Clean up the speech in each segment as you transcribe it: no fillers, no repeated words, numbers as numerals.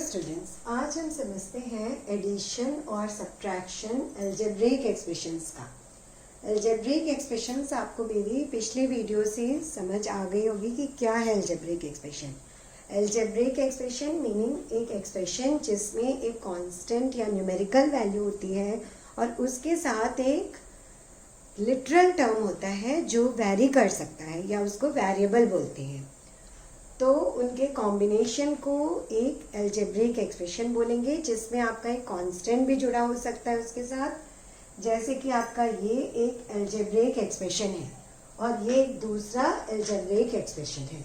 Students, आज हम समझते हैं एडिशन और सब्ट्रैक्शन अलजेब्रिक एक्सप्रेशंस का। अलजेब्रिक एक्सप्रेशंस आपको मेरी पिछले वीडियो से समझ आ गई होगी कि क्या है algebraic expression. Algebraic expression meaning एक एक्सप्रेशन जिसमें एक कांस्टेंट या न्यूमेरिकल वैल्यू होती है और उसके साथ एक लिटरल टर्म होता है जो वैरी कर सकता है या उसको वेरिएबल बोलते हैं। तो उनके कॉम्बिनेशन को एक अलजेब्रिक एक्सप्रेशन बोलेंगे जिसमें आपका एक कांस्टेंट भी जुड़ा हो सकता है उसके साथ, जैसे कि आपका ये एक अलजेब्रिक एक्सप्रेशन है और ये एक दूसरा अलजेब्रिक एक्सप्रेशन है।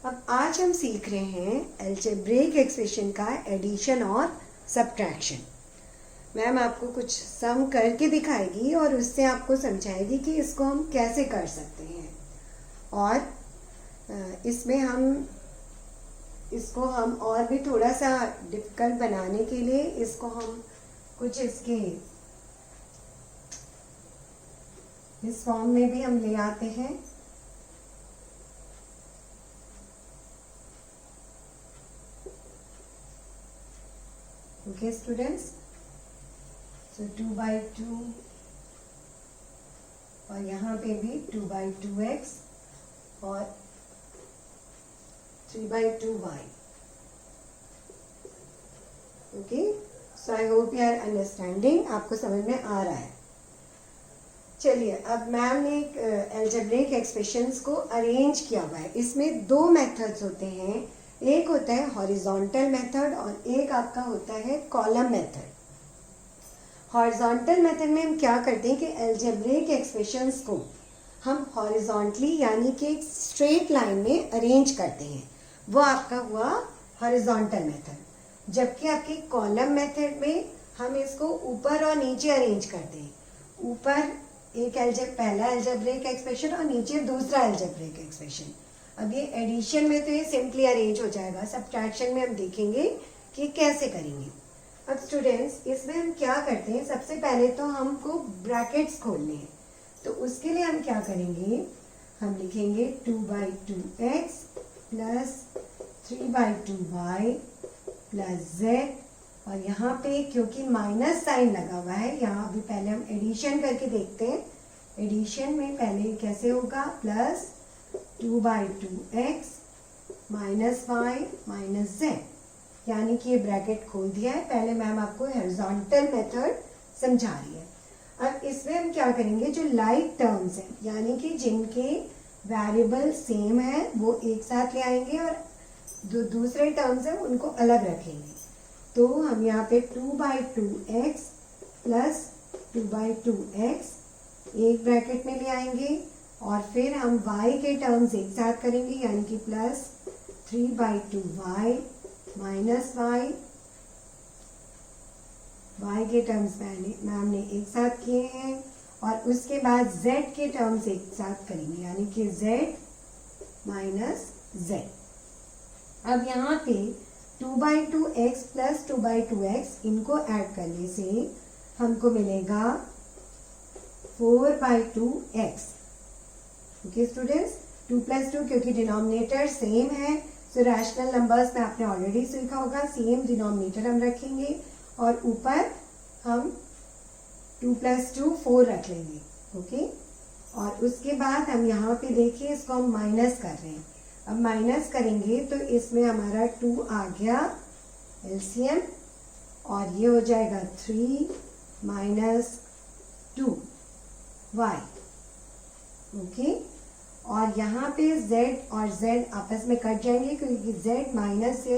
अब आज हम सीख रहे हैं अलजेब्रिक एक्सप्रेशन का एडिशन और सब्ट्रैक्शन। मैम आपको कुछ सम करके दिखाएगी और उससे आपको समझाएगी कि इसको हम कैसे कर सकते हैं, और इसमें इसको हम और भी थोड़ा सा डिफिकल्ट बनाने के लिए इसको हम कुछ इसके इस फॉर्म में भी हम ले आते हैं। ओके स्टूडेंट्स, सो 2/2 और यहाँ पे भी 2/2x और 3/2y। Okay, so I hope you are understanding, आपको समझ में आ रहा है। चलिए, अब मैम ने अलजेब्रिक एक्सप्रेशंस को अरेंज किया हुआ है। इसमें दो मेथड्स होते हैं, एक होता है हॉरिजॉन्टल मेथड और एक आपका होता है कॉलम मेथड। हॉरिजॉन्टल मेथड में हम क्या करते हैं कि अलजेब्रिक एक्सप्रेशंस को हम हॉरिजॉन्टली यानी कि एक स्ट्रेट लाइन में अरेंज करते हैं, वो आपका हुआ हॉरिजॉन्टल मेथड। जबकि आपके कॉलम मेथड में हम इसको ऊपर और नीचे अरेंज करते हैं, ऊपर एक पहला अलजेब्रिक एक्सप्रेशन और नीचे दूसरा अलजेब्रिक एक्सप्रेशन। अब ये एडिशन में तो ये सिंपली अरेंज हो जाएगा, सब्ट्रैक्शन में हम देखेंगे कि कैसे करेंगे। अब स्टूडेंट्स, इसमें हम क्या करते हैं, सबसे पहले तो हमको ब्रैकेट्स खोलने हैं। तो उसके लिए हम क्या करेंगे, हम लिखेंगे 2/2x plus 3/2y plus z, और यहाँ पे क्योंकि माइनस साइन लगा हुआ है, यहाँ अभी पहले हम एडिशन करके देखते हैं। एडिशन में पहले कैसे होगा, plus 2/2x minus y minus z, यानी कि ये ब्रैकेट खोल दिया है। पहले मैम आपको हॉरिजॉन्टल मेथड समझा रही है। अब इसमें हम क्या करेंगे, जो लाइक टर्म्स हैं यानी कि जिनके वेरिएबल सेम है वो एक साथ ले आएंगे और जो दूसरे टर्म्स हैं उनको अलग रखेंगे। तो हम यहाँ पे 2/2x प्लस 2/2x एक ब्रैकेट में ले आएंगे और फिर हम y के टर्म्स एक साथ करेंगे, यानी कि प्लस 3/2y माइनस y के टर्म्स मैम ने एक साथ किए हैं, और उसके बाद z के टर्म्स एक साथ करेंगे, यानी कि z माइनस z। अब यहाँ पे 2/2x प्लस 2/2x इनको ऐड करने से हमको मिलेगा 4/2x। ओके स्टूडेंट्स, 2 + 2 क्योंकि डिनोमिनेटर सेम है, सो रैशनल नंबर्स में आपने ऑलरेडी सीखा होगा, सेम डिनोमिनेटर हम रखेंगे और ऊपर हम 2 + 2 4 रख लेंगे। ओके, और उसके बाद हम यहाँ पे देखिए इसको हम माइनस कर रहे हैं। अब माइनस करेंगे तो इसमें हमारा 2 आ गया एलसीएम, और ये हो जाएगा 3 - 2y। ओके, और यहाँ पे z और z आपस में कट जाएंगे क्योंकि z माइनस z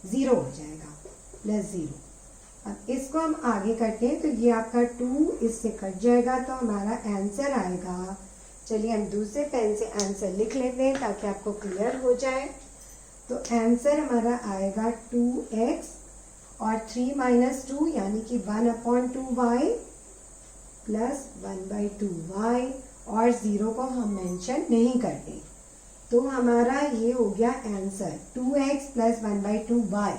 0 हो जाएगा, प्लस 0। अब इसको हम आगे करते हैं तो ये आपका 2 इससे कट जाएगा, तो हमारा आंसर आएगा। चलिए हम दूसरे पेन से आंसर लिख लेते हैं ताकि आपको क्लियर हो जाए। तो आंसर हमारा आएगा 2x और 3 - 2 यानी कि 1/2y प्लस 1/2y, और 0 को हम मेंशन नहीं करते। तो हमारा ये हो गया आंसर 2x प्लस 1/2y,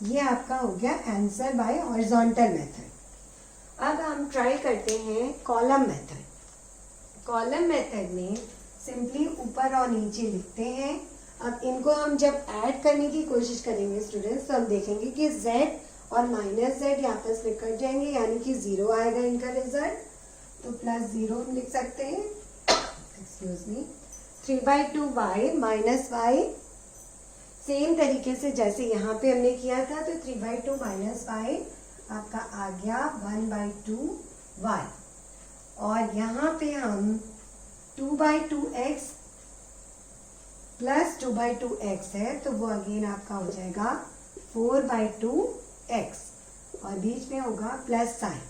ये आपका हो गया आंसर बाय हॉरिजॉन्टल मेथड। अब हम ट्राई करते हैं कॉलम मेथड। कॉलम मेथड में सिंपली ऊपर और नीचे लिखते हैं अब इनको हम जब ऐड करने की कोशिश करेंगे स्टूडेंट्स, तो हम देखेंगे कि z और माइनस z आपस में कट जाएंगे, यानी कि 0 आएगा इनका रिजल्ट। तो +0 हम लिख सकते हैं, excuse me. 3/2y minus y, same तरीके से जैसे यहाँ पे हमने किया था, तो 3/2 माइनस y आपका आ गया 1/2y। और यहाँ पे हम 2/2x प्लस 2/2x है, तो वो अगेन आपका हो जाएगा 4/2x, और बीच में होगा प्लस साइन।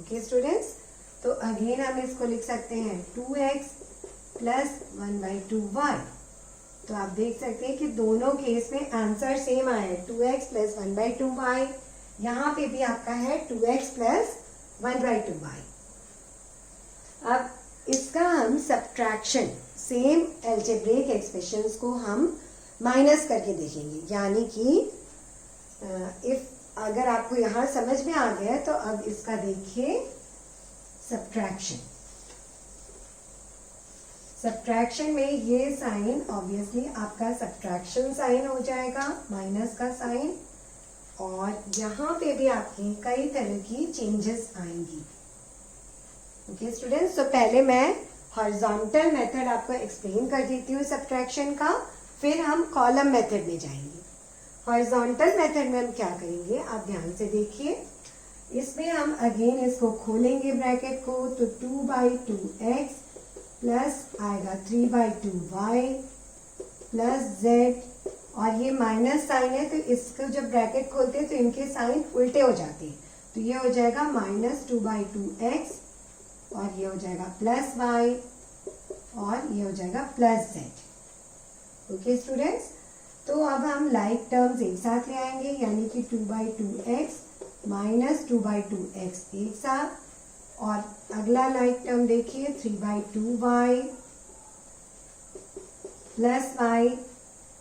ओके स्टूडेंट्स, तो अगेन हम इसको लिख सकते हैं 2x प्लस 1/2y। तो आप देख सकते हैं कि दोनों केस में आंसर सेम आया है, 2x प्लस 1/2y। यहाँ पे भी आपका है 2x प्लस 1/2y। अब इसका हम सब्ट्रैक्शन, सेम एल्जेब्रिक एक्सप्रेशंस को हम माइनस करके देखेंगे, यानी कि इफ अगर आपको यहाँ समझ में आ गया तो अब इसका देखिए सब्ट्रैक्शन। सब्ट्रैक्शन में ये साइन ऑब्वियसली आपका सब्ट्रैक्शन साइन हो जाएगा, माइनस का साइन, और यहाँ पे भी आपकी कई तरह की चेंजेस आएंगी। ओके स्टूडेंट्स, तो पहले मैं हॉरिजॉन्टल मेथड आपको एक्सप्लेन कर देती हूँ सब्ट्रैक्शन का, फिर हम कॉलम मेथड में जाएंगे। हॉरिजॉन्टल मेथड में हम क्या करेंगे, आप ध्यान से देखिए। इसमें हम अगेन इसको खोलेंगे ब्रैकेट को, तो 2/2x प्लस आएगा 3/2y प्लस z, और ये माइनस साइन है, तो इसको जब ब्रैकेट खोलते हैं तो इनके साइन उल्टे हो जाते हैं, तो ये हो जाएगा -2/2x, और ये हो जाएगा प्लस y, और ये हो जाएगा प्लस z। ओके स्टूडेंट्स, तो अब हम लाइक टर्म्स एक साथ ले आएंगे, यानी कि 2/2x माइनस 2/2x एक साथ, और अगला लाइक टर्म देखिए 3/2y प्लस y,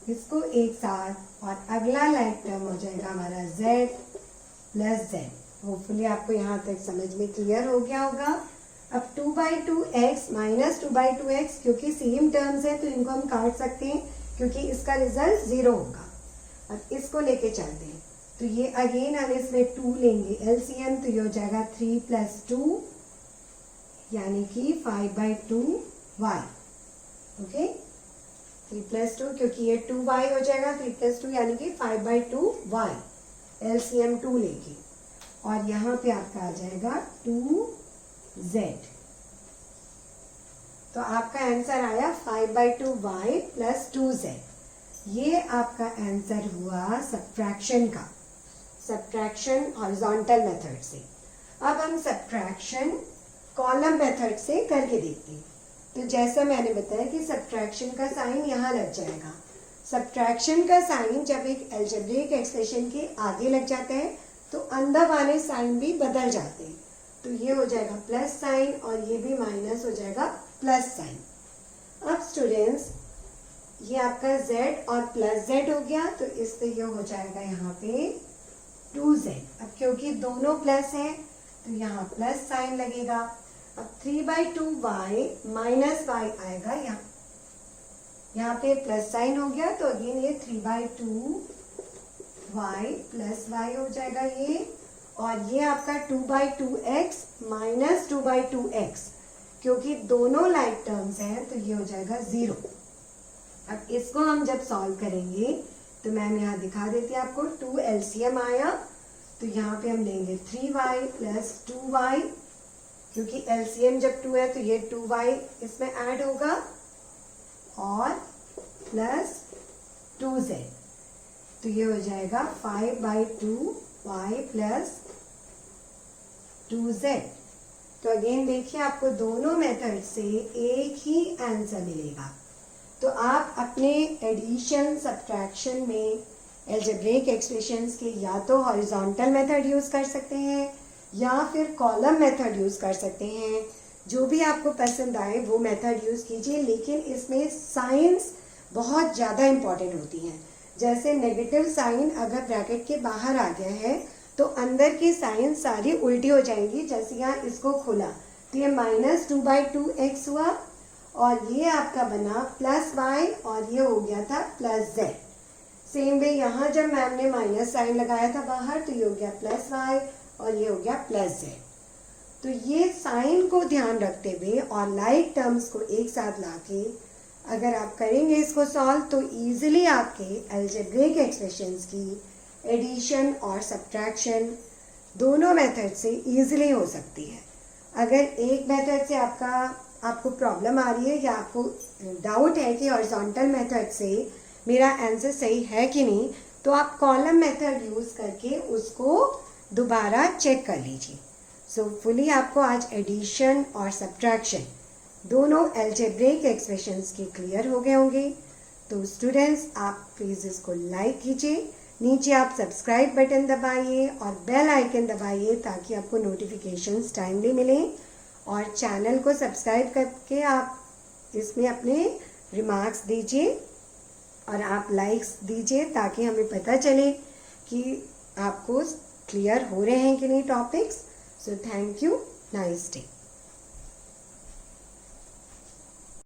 इसको एक साथ, और अगला लाइक टर्म हो जाएगा हमारा z प्लस z। होपफुली आपको यहाँ तक समझ में क्लियर हो गया होगा। अब 2/2x माइनस 2/2x, क्योंकि सेम टर्म्स है तो इनको हम काट सकते हैं, क्योंकि इसका रिजल्ट 0 होगा। अब इसको लेके चलते हैं, तो ये अगेन हम इसमें 2 लेंगे LCM, तो ये हो जाएगा 3 + 2 यानी कि 5/2y। ओके, 3 + 2, क्योंकि ये 2y हो जाएगा, 3 + 2 यानी कि 5/2y, LCM 2 लेंगे, और यहाँ पे आपका आ जाएगा 2z। तो आपका आंसर आया 5/2y प्लस 2z। ये आपका आंसर हुआ सब्ट्रैक्शन का, सब्ट्रैक्शन हॉरिजॉन्टल मेथड से। अब हम सब्ट्रैक्शन कॉलम मेथड से करके देखते हैं। तो जैसा मैंने बताया कि सब्ट्रैक्शन का साइन यहाँ लग जाएगा। सब्ट्रैक्शन का साइन जब एक अलजेब्रिक एक्सप्रेशन के आगे लग जाता है तो अंदर वाले साइन भी बदल जाते हैं। तो ये हो जाएगा प्लस साइन, और ये भी माइनस हो जाएगा प्लस साइन। अब स्टूडेंट्स, ये आपका z और प्लस z हो गया, तो इससे ये हो जाएगा यहाँ पे 2z। अब क्योंकि दोनों प्लस हैं तो यहाँ प्लस साइन लगेगा। अब 3/2y माइनस y आएगा, यहाँ पे प्लस साइन हो गया, तो अगेन ये 3/2y प्लस y हो जाएगा ये, और ये आपका 2/2x माइनस 2/2x, क्योंकि दोनों लाइक टर्म्स हैं तो ये हो जाएगा 0। अब इसको हम जब सॉल्व करेंगे तो मैम यहाँ दिखा देती है आपको, 2 LCM आया, तो यहाँ पे हम लेंगे 3y प्लस 2y, क्योंकि LCM जब 2 है तो ये 2y इसमें ऐड होगा, और प्लस 2z, तो ये हो जाएगा 5/2y प्लस 2z। तो अगेन देखिए, आपको दोनों मेथड से एक ही आंसर मिलेगा। तो आप अपने एडिशन सब्ट्रैक्शन में अलजेब्रिक एक्सप्रेशंस के या तो हॉरिजॉन्टल मेथड यूज़ कर सकते हैं या फिर कॉलम मेथड यूज़ कर सकते हैं। जो भी आपको पसंद आए वो मेथड यूज़ कीजिए, लेकिन इसमें साइंस बहुत ज़्यादा इम्पॉर्टेंट होती हैं। जैसे नेगेटिव साइन अगर ब्रैकेट के बाहर आ गया है तो अंदर की साइन सारी उल्टी हो जाएंगी। जैसे यहाँ इसको खोला तो ये -2/2x हुआ, और ये आपका बना प्लस वाई और ये हो गया था प्लस जेड। सेम वे यहाँ जब मैम ने माइनस साइन लगाया था बाहर तो ये हो गया प्लस वाई और ये हो गया प्लस जेड। तो ये साइन को ध्यान रखते हुए और लाइक टर्म्स को एक साथ लाके अगर आप करेंगे इसको सॉल्व तो इजीली आपके अलजेब्रिक एक्सप्रेशंस की एडिशन और सब्ट्रैक्शन दोनों मेथड से इजीली हो सकती है। अगर एक मेथड से आपको प्रॉब्लम आ रही है या आपको डाउट है कि हॉरिजॉन्टल मेथड से मेरा आंसर सही है कि नहीं, तो आप कॉलम मेथड यूज़ करके उसको दोबारा चेक कर लीजिए। सो फुली आपको आज एडिशन और सब्ट्रैक्शन दोनों अलजेब्रिक एक्सप्रेशंस के क्लियर हो गए होंगे। तो स्टूडेंट्स आप प्लीज़ इसको लाइक कीजिए, नीचे आप सब्सक्राइब बटन दबाइए और बेल आइकन दबाइए ताकि आपको नोटिफिकेशंस टाइमली मिलें, और चैनल को सब्सक्राइब करके आप इसमें अपने रिमार्क्स दीजिए और आप लाइक्स दीजिए ताकि हमें पता चले कि आपको क्लियर हो रहे हैं कि नहीं topics. So thank you, nice day.